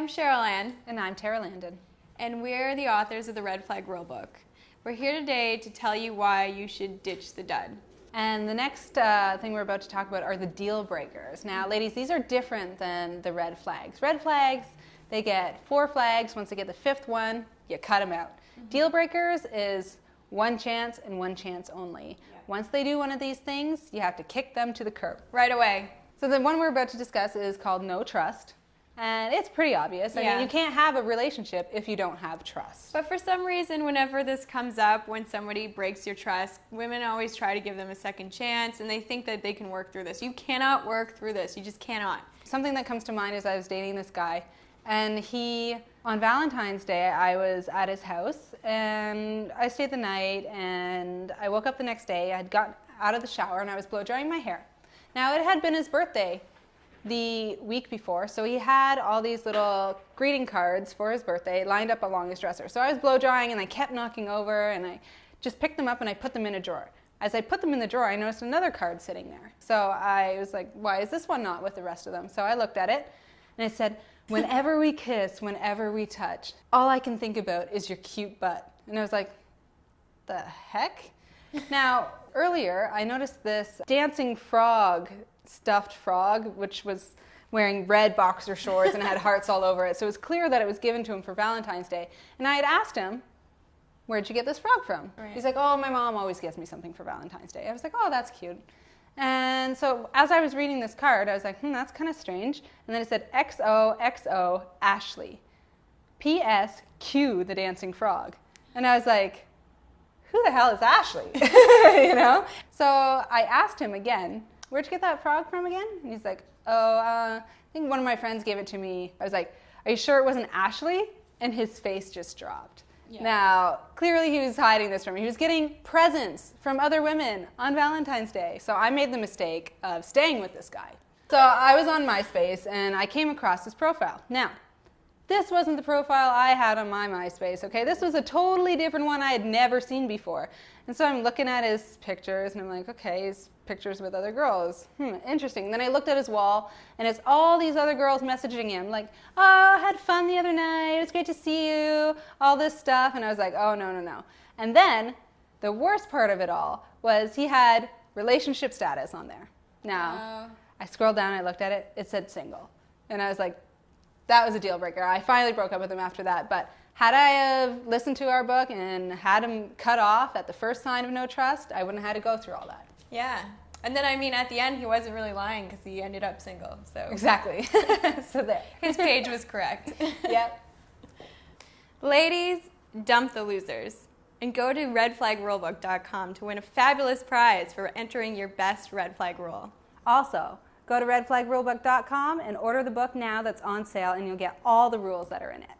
I'm Cheryl Ann. And I'm Tara Landon. And we're the authors of the Red Flag Rulebook. We're here today to tell you why you should ditch the dud. And the next thing we're about to talk about are the deal breakers. Now, ladies, these are different than the red flags. Red flags, they get 4 flags. Once they get the 5th one, you cut them out. Deal breakers is one chance and one chance only. Yeah. Once they do one of these things, you have to kick them to the curb. Right away. So the one we're about to discuss is called no trust. And it's pretty obvious. I mean, you can't have a relationship if you don't have trust. But for some reason, whenever this comes up, when somebody breaks your trust, women always try to give them a second chance, and they think that they can work through this. You cannot work through this. You just cannot. Something that comes to mind is I was dating this guy, and on Valentine's Day, I was at his house, and I stayed the night, and I woke up the next day. I had gotten out of the shower, and I was blow drying my hair. Now, it had been his birthday the week before, so he had all these little greeting cards for his birthday lined up along his dresser. So I was blow drying, and I kept knocking over, and I just picked them up and I put them in a drawer. As I put them in the drawer, I noticed another card sitting there. So I was like, why is this one not with the rest of them? So I looked at it, and it said, whenever we kiss, whenever we touch, all I can think about is your cute butt. And I was like, the heck? Now, earlier, I noticed this dancing frog, stuffed frog, which was wearing red boxer shorts and had hearts all over it. So it was clear that it was given to him for Valentine's Day. And I had asked him, where'd you get this frog from? Right. He's like, oh, my mom always gets me something for Valentine's Day. I was like, oh, that's cute. And so as I was reading this card, I was like, that's kind of strange. And then it said, XOXO Ashley. P.S. Q the dancing frog. And I was like, who the hell is Ashley? You know? So I asked him again, where'd you get that frog from again? And he's like, I think one of my friends gave it to me. I was like, are you sure it wasn't Ashley? And his face just dropped. Yeah. Now, clearly he was hiding this from me. He was getting presents from other women on Valentine's Day. So I made the mistake of staying with this guy. So I was on MySpace, and I came across his profile. Now, this wasn't the profile I had on my MySpace, okay? This was a totally different one I had never seen before. And so I'm looking at his pictures, and I'm like, okay, his pictures with other girls. Interesting. And then I looked at his wall, and it's all these other girls messaging him, like, oh, I had fun the other night, it was great to see you, all this stuff. And I was like, oh, no. And then, the worst part of it all was he had relationship status on there. Now, I scrolled down, I looked at it, it said single. And I was like, that was a deal breaker. I finally broke up with him after that. But had I have listened to our book and had him cut off at the first sign of no trust, I wouldn't have had to go through all that. Yeah. And then, I mean, at the end, he wasn't really lying because he ended up single. So exactly. So there. His page was correct. Yep. Ladies, dump the losers. And go to redflagrulebook.com to win a fabulous prize for entering your best red flag rule. Also, go to redflagrulebook.com and order the book now that's on sale, and you'll get all the rules that are in it.